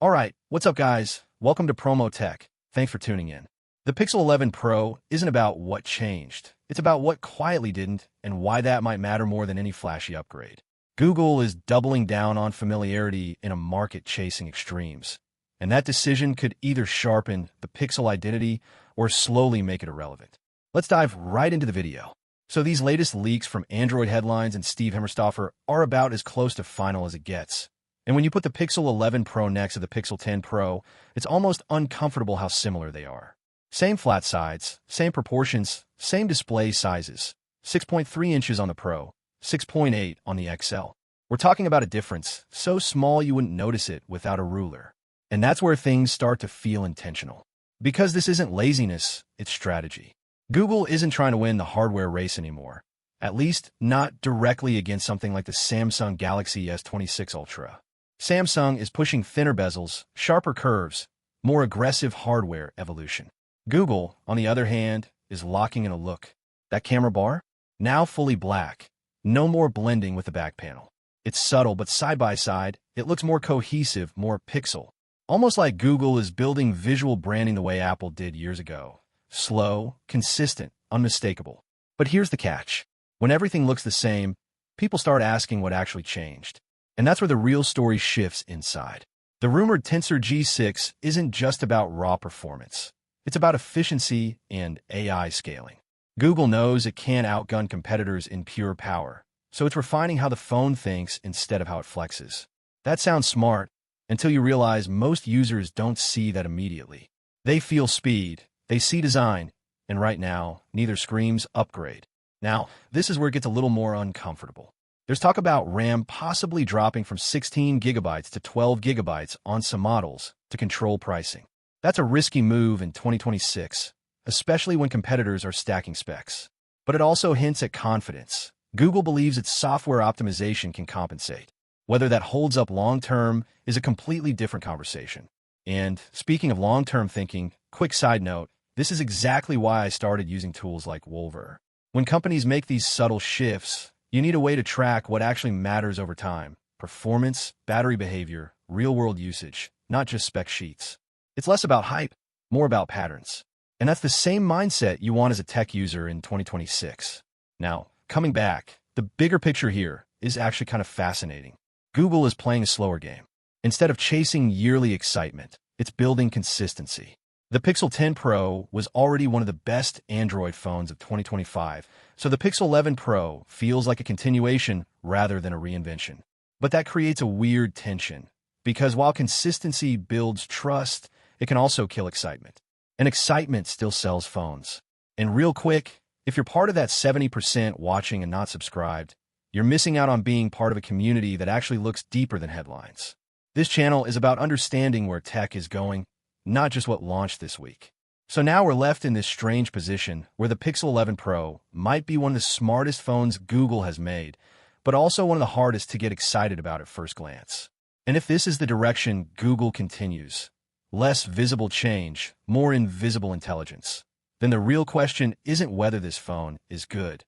Alright, what's up guys? Welcome to Promotech. Thanks for tuning in. The Pixel 11 Pro isn't about what changed. It's about what quietly didn't and why that might matter more than any flashy upgrade. Google is doubling down on familiarity in a market chasing extremes. And that decision could either sharpen the Pixel identity or slowly make it irrelevant. Let's dive right into the video. So these latest leaks from Android headlines and Steve Hemmerstoffer are about as close to final as it gets. And when you put the Pixel 11 Pro next to the Pixel 10 Pro, it's almost uncomfortable how similar they are. Same flat sides, same proportions, same display sizes. 6.3 inches on the Pro, 6.8 on the XL. We're talking about a difference so small you wouldn't notice it without a ruler. And that's where things start to feel intentional. Because this isn't laziness, it's strategy. Google isn't trying to win the hardware race anymore. At least not directly against something like the Samsung Galaxy S26 Ultra. Samsung is pushing thinner bezels, sharper curves, more aggressive hardware evolution. Google, on the other hand, is locking in a look. That camera bar? Now fully black. No more blending with the back panel. It's subtle, but side by side, it looks more cohesive, more pixel. Almost like Google is building visual branding the way Apple did years ago. Slow, consistent, unmistakable. But here's the catch. When everything looks the same, people start asking what actually changed. And that's where the real story shifts inside. The rumored Tensor G6 isn't just about raw performance. It's about efficiency and AI scaling. Google knows it can't outgun competitors in pure power, so it's refining how the phone thinks instead of how it flexes. That sounds smart until you realize most users don't see that immediately. They feel speed, they see design, and right now, neither screams upgrade. Now, this is where it gets a little more uncomfortable. There's talk about RAM possibly dropping from 16 gigabytes to 12 gigabytes on some models to control pricing. That's a risky move in 2026, especially when competitors are stacking specs. But it also hints at confidence. Google believes its software optimization can compensate. Whether that holds up long-term is a completely different conversation. And speaking of long-term thinking, quick side note, this is exactly why I started using tools like Wolver. When companies make these subtle shifts, you need a way to track what actually matters over time. Performance, battery behavior, real-world usage, not just spec sheets. It's less about hype, more about patterns. And that's the same mindset you want as a tech user in 2026. Now, coming back, the bigger picture here is actually kind of fascinating. Google is playing a slower game. Instead of chasing yearly excitement, it's building consistency. The Pixel 10 Pro was already one of the best Android phones of 2025, so the Pixel 11 Pro feels like a continuation rather than a reinvention. But that creates a weird tension, because while consistency builds trust, it can also kill excitement. And excitement still sells phones. And real quick, if you're part of that 70% watching and not subscribed, you're missing out on being part of a community that actually looks deeper than headlines. This channel is about understanding where tech is going, not just what launched this week. So now we're left in this strange position where the Pixel 11 Pro might be one of the smartest phones Google has made, but also one of the hardest to get excited about at first glance. And if this is the direction Google continues, less visible change, more invisible intelligence, then the real question isn't whether this phone is good.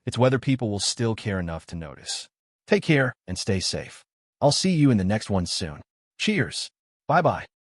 It's whether people will still care enough to notice. Take care and stay safe. I'll see you in the next one soon. Cheers. Bye-bye.